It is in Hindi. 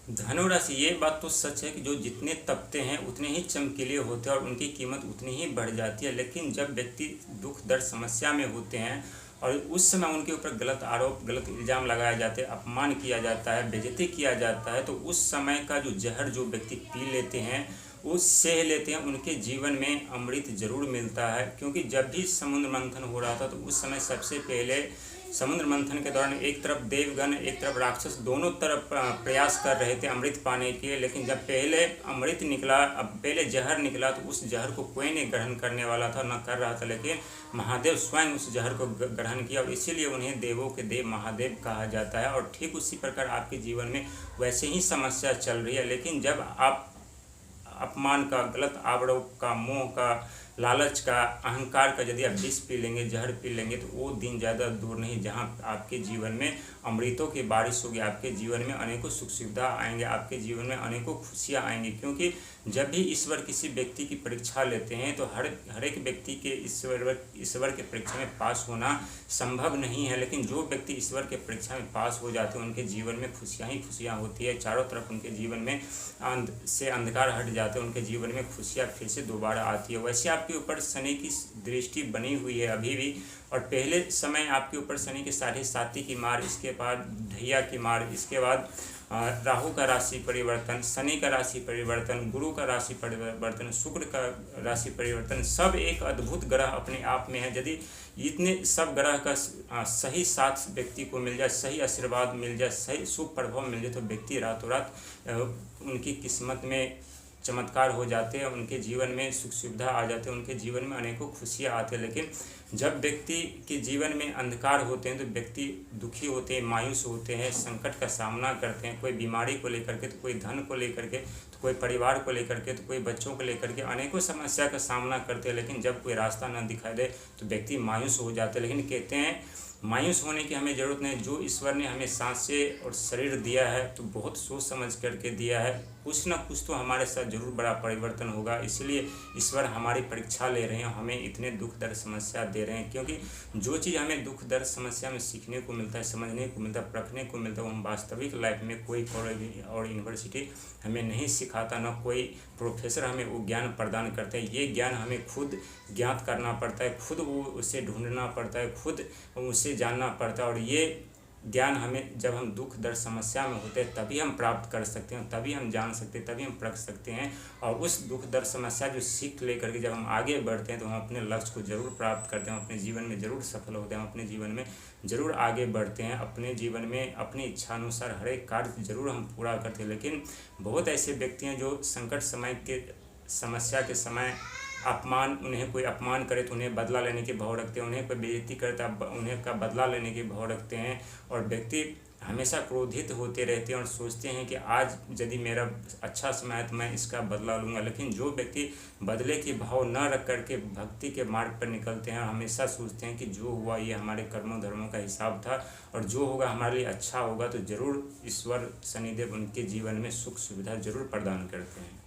धनु राशि, ये बात तो सच है कि जो जितने तपते हैं उतने ही चमकीले होते हैं और उनकी कीमत उतनी ही बढ़ जाती है। लेकिन जब व्यक्ति दुख दर्द समस्या में होते हैं और उस समय उनके ऊपर गलत आरोप, गलत इल्ज़ाम लगाए जाते हैं, अपमान किया जाता है, बेइज्जती किया जाता है, तो उस समय का जो जहर जो व्यक्ति पी लेते हैं, उस सह लेते हैं, उनके जीवन में अमृत जरूर मिलता है। क्योंकि जब भी समुद्र मंथन हो रहा था तो उस समय सबसे पहले समुद्र मंथन के दौरान एक तरफ देवगण, एक तरफ राक्षस, दोनों तरफ प्रयास कर रहे थे अमृत पाने के। लेकिन जब पहले अमृत निकला, अब पहले जहर निकला, तो उस जहर को कोई नहीं ग्रहण करने वाला था, न कर रहा था। लेकिन महादेव स्वयं उस जहर को ग्रहण किया और इसीलिए उन्हें देवों के देव महादेव कहा जाता है। और ठीक उसी प्रकार आपके जीवन में वैसे ही समस्या चल रही है। लेकिन जब आप अपमान का, गलत आरोप का, मोह का, लालच का, अहंकार का यदि आप विष पी लेंगे, जहर पी लेंगे, तो वो दिन ज़्यादा दूर नहीं जहां आपके जीवन में अमृतों की बारिश होगी, आपके जीवन में अनेकों सुख सुविधा आएंगे, आपके जीवन में अनेकों खुशियां आएंगी। क्योंकि जब भी ईश्वर किसी व्यक्ति की परीक्षा लेते हैं तो हर एक व्यक्ति के ईश्वर के परीक्षा में पास होना संभव नहीं है। लेकिन जो व्यक्ति ईश्वर के परीक्षा में पास हो जाते हैं उनके जीवन में खुशियाँ ही खुशियाँ होती है। चारों तरफ उनके जीवन में से अंधकार हट जाते हैं, उनके जीवन में खुशियाँ फिर से दोबारा आती है। वैसे आपके ऊपर शनि की दृष्टि बनी हुई है अभी भी, और पहले समय आपके ऊपर शनि के 7.5 की मार, इसके बाद ढैया की मार, इसके बाद राहु का राशि परिवर्तन, शनि का राशि परिवर्तन, गुरु का राशि परिवर्तन, शुक्र का राशि परिवर्तन, सब एक अद्भुत ग्रह अपने आप में है। यदि इतने सब ग्रह का सही साथ व्यक्ति को मिल जाए, सही आशीर्वाद मिल जाए, सही शुभ प्रभाव मिल जाए, तो व्यक्ति रातों रात उनकी किस्मत में चमत्कार हो जाते हैं, उनके जीवन में सुख सुविधा आ जाते हैं, उनके जीवन में अनेकों खुशियाँ आती हैं। लेकिन जब व्यक्ति के जीवन में अंधकार होते हैं तो व्यक्ति दुखी होते हैं, मायूस होते हैं, संकट का सामना करते हैं। कोई बीमारी को लेकर के, तो कोई धन को लेकर के, तो कोई परिवार को लेकर के, तो कोई बच्चों को लेकर के, अनेकों समस्या का सामना करते हैं। लेकिन जब कोई रास्ता न दिखाई दे तो व्यक्ति मायूस हो जाते हैं। लेकिन कहते हैं मायूस होने की हमें ज़रूरत नहीं। जो ईश्वर ने हमें सांसें और शरीर दिया है तो बहुत सोच समझ करके दिया है, कुछ ना कुछ तो हमारे साथ जरूर बड़ा परिवर्तन होगा। इसलिए ईश्वर हमारी परीक्षा ले रहे हैं, हमें इतने दुख दर्द समस्या दे रहे हैं। क्योंकि जो चीज़ हमें दुख दर्द समस्या में सीखने को मिलता है, समझने को मिलता है, परखने को मिलता है, वो हम वास्तविक लाइफ में कोई कॉलेज और यूनिवर्सिटी हमें नहीं सिखाता, ना कोई प्रोफेसर हमें वो ज्ञान प्रदान करता है। ये ज्ञान हमें खुद ज्ञात करना पड़ता है, खुद वो उसे ढूंढना पड़ता है, खुद उसे जानना पड़ता है। और ये ज्ञान हमें जब हम दुख दर्द समस्या में होते हैं तभी हम प्राप्त कर सकते हैं, तभी हम जान सकते हैं, तभी हम परख सकते हैं। और उस दुख दर्द समस्या जो सीख लेकर के जब हम आगे बढ़ते हैं तो हम अपने लक्ष्य को जरूर प्राप्त करते हैं, अपने जीवन में जरूर सफल होते हैं, अपने जीवन में जरूर आगे बढ़ते हैं, अपने जीवन में अपनी इच्छा अनुसार हर एक कार्य जरूर हम पूरा करते हैं। लेकिन बहुत ऐसे व्यक्ति हैं जो संकट समय के समस्या के समय उन्हें कोई अपमान करे तो उन्हें बदला लेने के भाव रखते हैं, उन्हें कोई बेइज्जती करे तो उन्हें का बदला लेने के भाव रखते हैं। और व्यक्ति हमेशा क्रोधित होते रहते हैं और सोचते हैं कि आज यदि मेरा अच्छा समय है तो मैं इसका बदला लूँगा। लेकिन जो व्यक्ति बदले के भाव न रख करके भक्ति के मार्ग पर निकलते हैं, हमेशा सोचते हैं कि जो हुआ ये हमारे कर्मों धर्मों का हिसाब था और जो होगा हमारे लिए अच्छा होगा, तो ज़रूर ईश्वर शनिदेव उनके जीवन में सुख सुविधा जरूर प्रदान करते हैं।